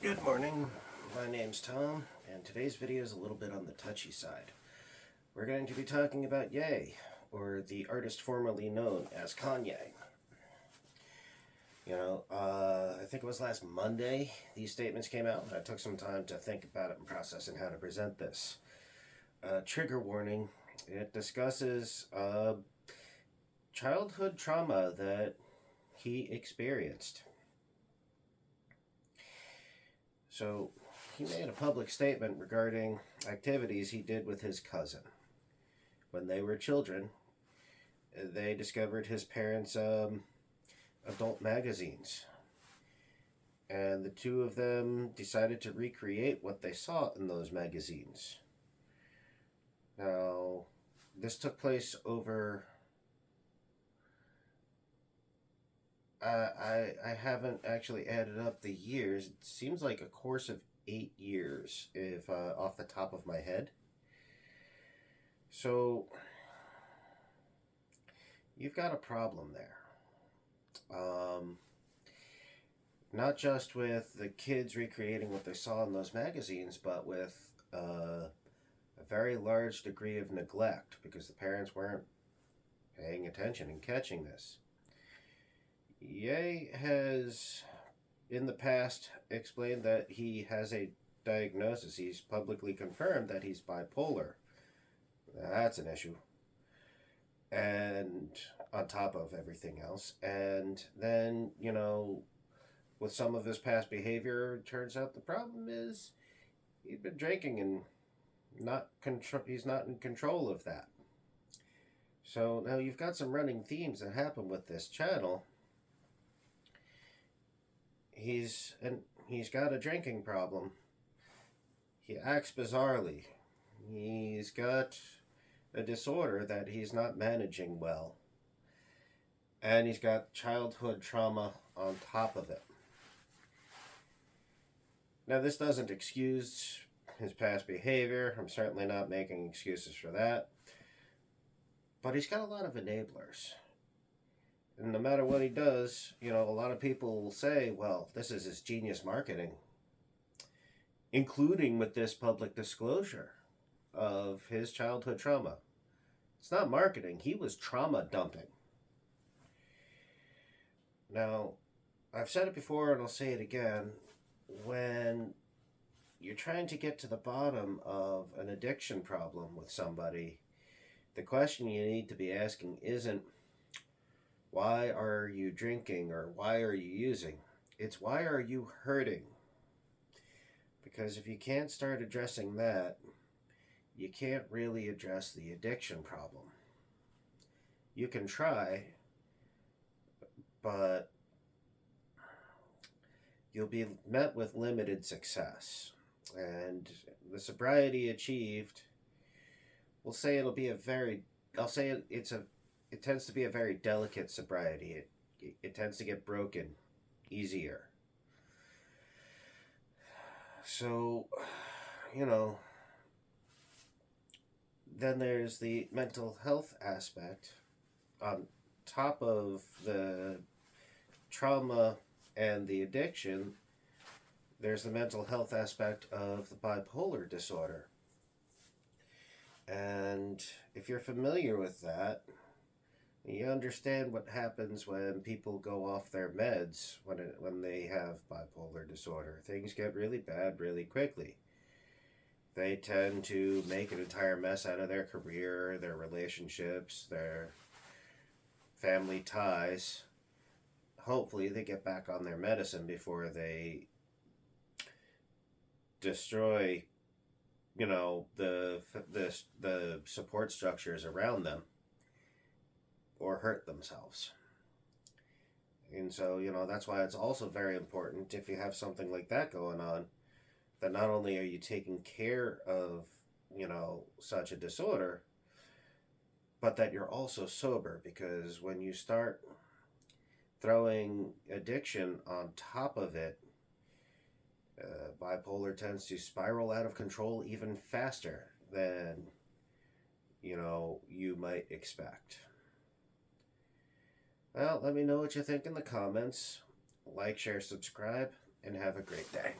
Good morning, my name's Tom, and today's video is a little bit on the touchy side. We're going to be talking about Ye, or the artist formerly known as Kanye. I think it was last Monday these statements came out, and I took some time to think about it and process and how to present this. Trigger warning, it discusses childhood trauma that he experienced. So, he made a public statement regarding activities he did with his cousin. When they were children, they discovered his parents' adult magazines. And the two of them decided to recreate what they saw in those magazines. Now, this took place over... I haven't actually added up the years. It seems like a course of 8 years, if off the top of my head. So, you've got a problem there. Not just with the kids recreating what they saw in those magazines, but with a very large degree of neglect because the parents weren't paying attention and catching this. Ye has, in the past, explained that he has a diagnosis. He's publicly confirmed that he's bipolar. That's an issue. And on top of everything else. And then, with some of his past behavior, it turns out the problem is he's been drinking and he's not in control of that. So now you've got some running themes that happen with this channel. He's got a drinking problem. He acts bizarrely. He's got a disorder that he's not managing well. And he's got childhood trauma on top of it. Now, this doesn't excuse his past behavior. I'm certainly not making excuses for that. But he's got a lot of enablers. And no matter what he does, a lot of people will say, well, this is his genius marketing, including with this public disclosure of his childhood trauma. It's not marketing. He was trauma dumping. Now, I've said it before and I'll say it again. When you're trying to get to the bottom of an addiction problem with somebody, the question you need to be asking isn't, why are you drinking or why are you using? It's why are you hurting? Because if you can't start addressing that, you can't really address the addiction problem. You can try, but you'll be met with limited success. And the sobriety achieved, we'll say it'll be it tends to be a very delicate sobriety. It tends to get broken easier. So, then there's the mental health aspect. On top of the trauma and the addiction, there's the mental health aspect of the bipolar disorder. And if you're familiar with that, you understand what happens when people go off their meds when they have bipolar disorder. Things get really bad really quickly. They tend to make an entire mess out of their career, their relationships, their family ties. Hopefully they get back on their medicine before they destroy, the support structures around them or hurt themselves. And so, that's why it's also very important if you have something like that going on, that not only are you taking care of, such a disorder, but that you're also sober, because when you start throwing addiction on top of it, bipolar tends to spiral out of control even faster than, you might expect. Well, let me know what you think in the comments. Like, share, subscribe, and have a great day.